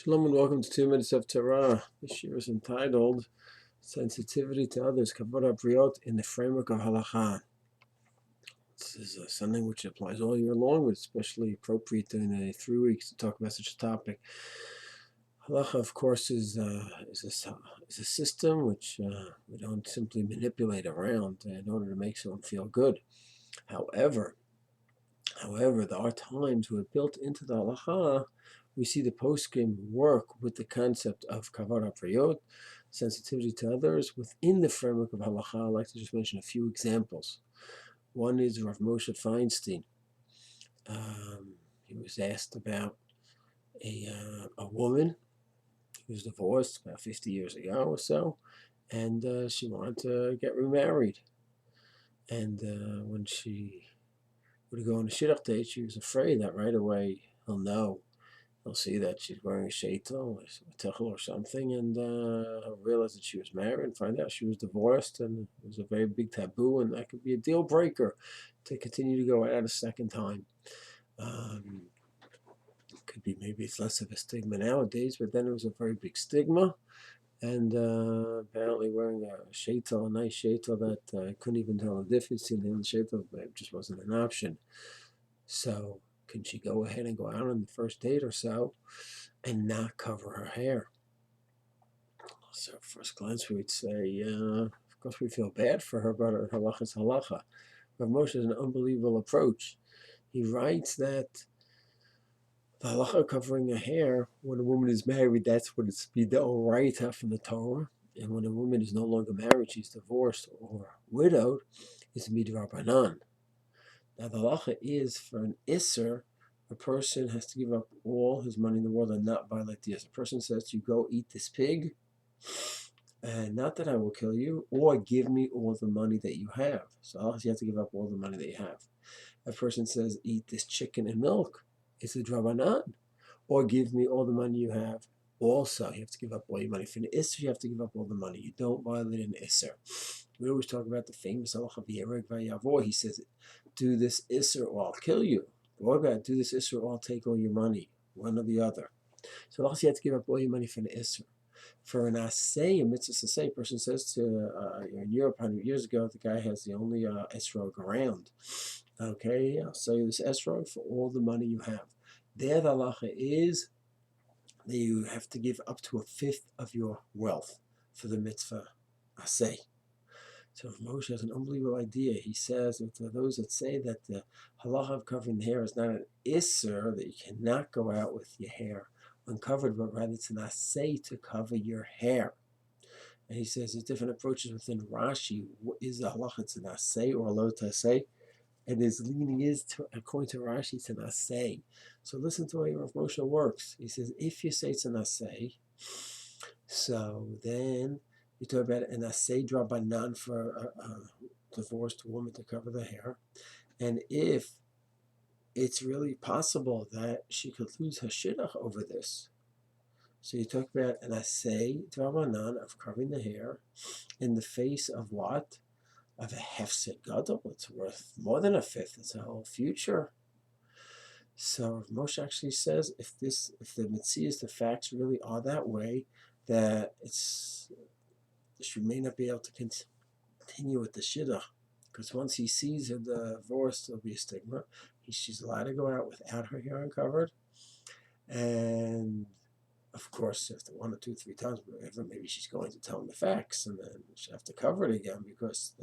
Shalom and welcome to 2 Minutes of Torah. This year is entitled Sensitivity to Others, Kavod Briot in the Framework of Halacha. This is something which applies all year long, but especially appropriate during the 3 weeks to talk about such a topic. Halacha, of course, is a system which we don't simply manipulate around in order to make someone feel good. However, there are times where built into the halacha, we see the poskim work with the concept of kavod habriyot, sensitivity to others, within the framework of halacha. I'd like to just mention a few examples. One is Rav Moshe Feinstein. He was asked about a woman who was divorced about 50 years ago or so, and she wanted to get remarried. And when she would go on a shidduch date, she was afraid that right away he'll see that she's wearing a sheitel or a techel or something, and he'll realize that she was married and find out she was divorced, and it was a very big taboo, and that could be a deal breaker to continue to go out a second time. It could be, maybe it's less of a stigma nowadays, but then it was a very big stigma. And apparently wearing a sheitel, a nice sheitel that couldn't even tell the difference in the sheitel, it just wasn't an option. So can she go ahead and go out on the first date or so and not cover her hair? So at first glance we would say, of course we feel bad for her, but halacha is halacha. Rav Moshe has an unbelievable approach. He writes that the halacha covering her hair, when a woman is married, that's what it's b'deoraita from the Torah. And when a woman is no longer married, she's divorced or widowed, it's midrabanan. Now the halacha is for an isser, a person has to give up all his money in the world and not violate the isser. A person says to you, go eat this pig, and not that I will kill you, or give me all the money that you have. So you have to give up all the money that you have. A person says, eat this chicken and milk, it's a drabanan, or give me all the money you have. Also, you have to give up all your money. For an isser, you have to give up all the money. You don't violate an isser. We always talk about the famous halacha v'yereg v'yavor. He says, do this isser or I'll kill you. Or about do this isser or I'll take all your money. One or the other. So also you have to give up all your money for an isser. For an asay, a mitzvah asay, a person says to in Europe 100 years ago, the guy has the only esrog around. Okay, I'll sell you this esrog for all the money you have. There the halacha is that you have to give up to 1/5 of your wealth for the mitzvah asay. So Moshe has an unbelievable idea. He says that for those that say that the halacha of covering the hair is not an isser, that you cannot go out with your hair uncovered, but rather it's an asay to cover your hair. And he says there's different approaches within Rashi. What is the halacha? It's an asay or a lo tasay? And his leaning is, according to Rashi, it's an asay. So listen to how Rav Moshe works. He says if you say it's an asay, so then you talk about an asay drabanan for a divorced woman to cover the hair. And if it's really possible that she could lose her shidduch over this, so you talk about an asay drabanan of covering the hair in the face of what? Of a hefset gadol. It's worth more than 1/5. It's a whole future. So Moshe actually says if the mitzias, the facts really are that way, that she may not be able to continue with the shidduch, because once he sees her divorced, there'll be a stigma. She's allowed to go out without her hair uncovered, and of course, after 1 or 2, 3 times, maybe she's going to tell him the facts, and then she'll have to cover it again because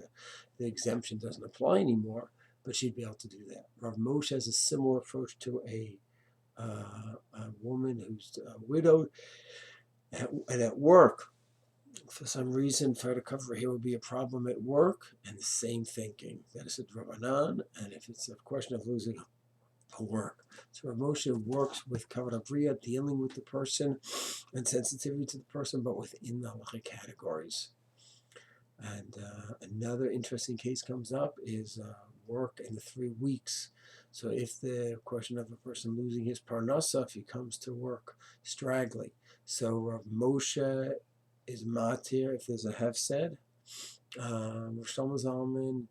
the exemption doesn't apply anymore. But she'd be able to do that. Rav Moshe has a similar approach to a woman who's widowed and at work. For some reason, for her to cover her hair would be a problem at work, and the same thinking. That is a drabanan, and if it's a question of losing her work. So Rav Moshe works with kavod habriyot, dealing with the person and sensitivity to the person, but within the halacha categories. And another interesting case comes up is work in the 3 weeks. So if the question of a person losing his parnasa, if he comes to work straggly, so Rav Moshe is matir if there's a hefsed. Rav Shlomo Zalman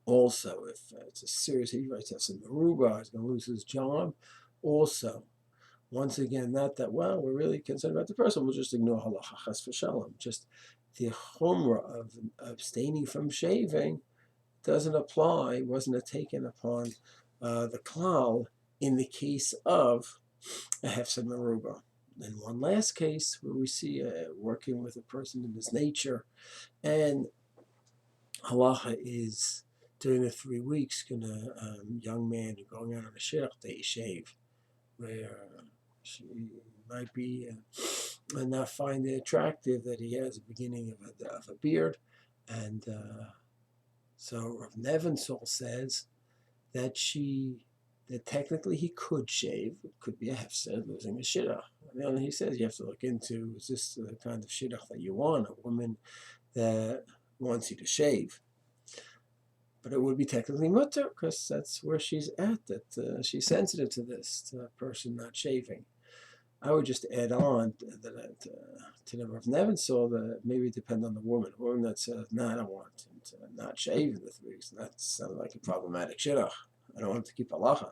also, if it's a serious, he writes us in Meruba, he's going to lose his job. Also, Once again, not that, well, we're really concerned about the person, we'll just ignore halacha chas v'shalom. Just the chumrah of abstaining from shaving doesn't apply, wasn't taken upon the klal in the case of a hefsed meruba. And one last case where we see working with a person in his nature, and halacha is during the 3 weeks, gonna young man going out on a shidduch day shave, where she might be not find it attractive that he has a beginning of a beard, and so Rav Nebenzahl says that that technically he could shave. It could be a hefsed, losing a shidduch. And he says you have to look into, is this the kind of shidduch that you want, a woman that wants you to shave? But it would be technically mutter, because that's where she's at, that she's sensitive to this, to a person not shaving. I would just add on to the Rav Nebenzahl that maybe it depends on the woman. A woman that says, no, I don't want him to not shave in the 3 weeks. That sounds like a problematic shidduch. I don't want him to keep halacha.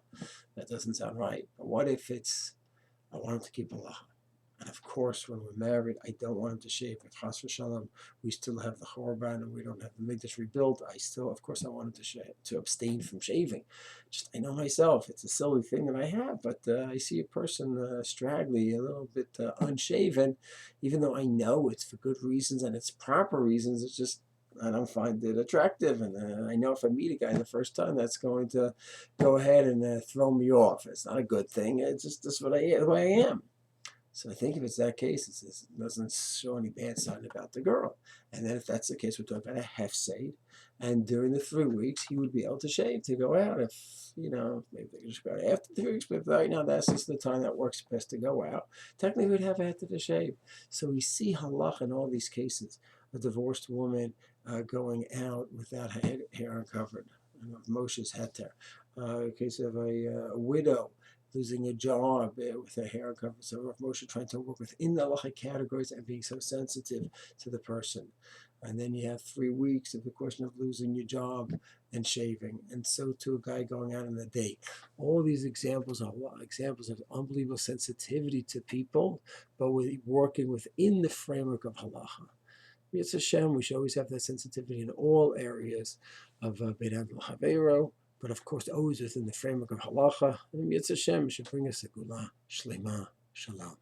That doesn't sound right. But what if it's, I want him to keep halacha? And of course, when we're married, I don't want him to shave. If chas v'shalom, we still have the chorban and we don't have the mikdash rebuilt, of course, I want him to shave, to abstain from shaving. Just, I know myself, it's a silly thing that I have, but I see a person straggly, a little bit unshaven, even though I know it's for good reasons and it's proper reasons. It's just, I don't find it attractive, and I know if I meet a guy the first time, that's going to go ahead and throw me off. It's not a good thing. It's just the way I am. So I think if it's that case, it doesn't show any bad sign about the girl. And then if that's the case, we're talking about a hefsed. And during the 3 weeks, he would be able to shave, to go out. If, maybe they could just go out after 3 weeks, but right now that's just the time that works best to go out. Technically, we'd have after the shave. So we see halach in all these cases. A divorced woman going out without her hair uncovered. Moshe's heter. A case of a widow losing a job with her hair covered. So Rav Moshe trying to work within the halachic categories and being so sensitive to the person. And then you have 3 weeks of the question of losing your job and shaving. And so to a guy going out on a date. All these examples are examples of unbelievable sensitivity to people, but with working within the framework of halacha. It's Hashem, we should always have that sensitivity in all areas of bain l'havero, but of course always within the framework of halacha. And Yitzhak Hashem should bring us a gula shlema shalom.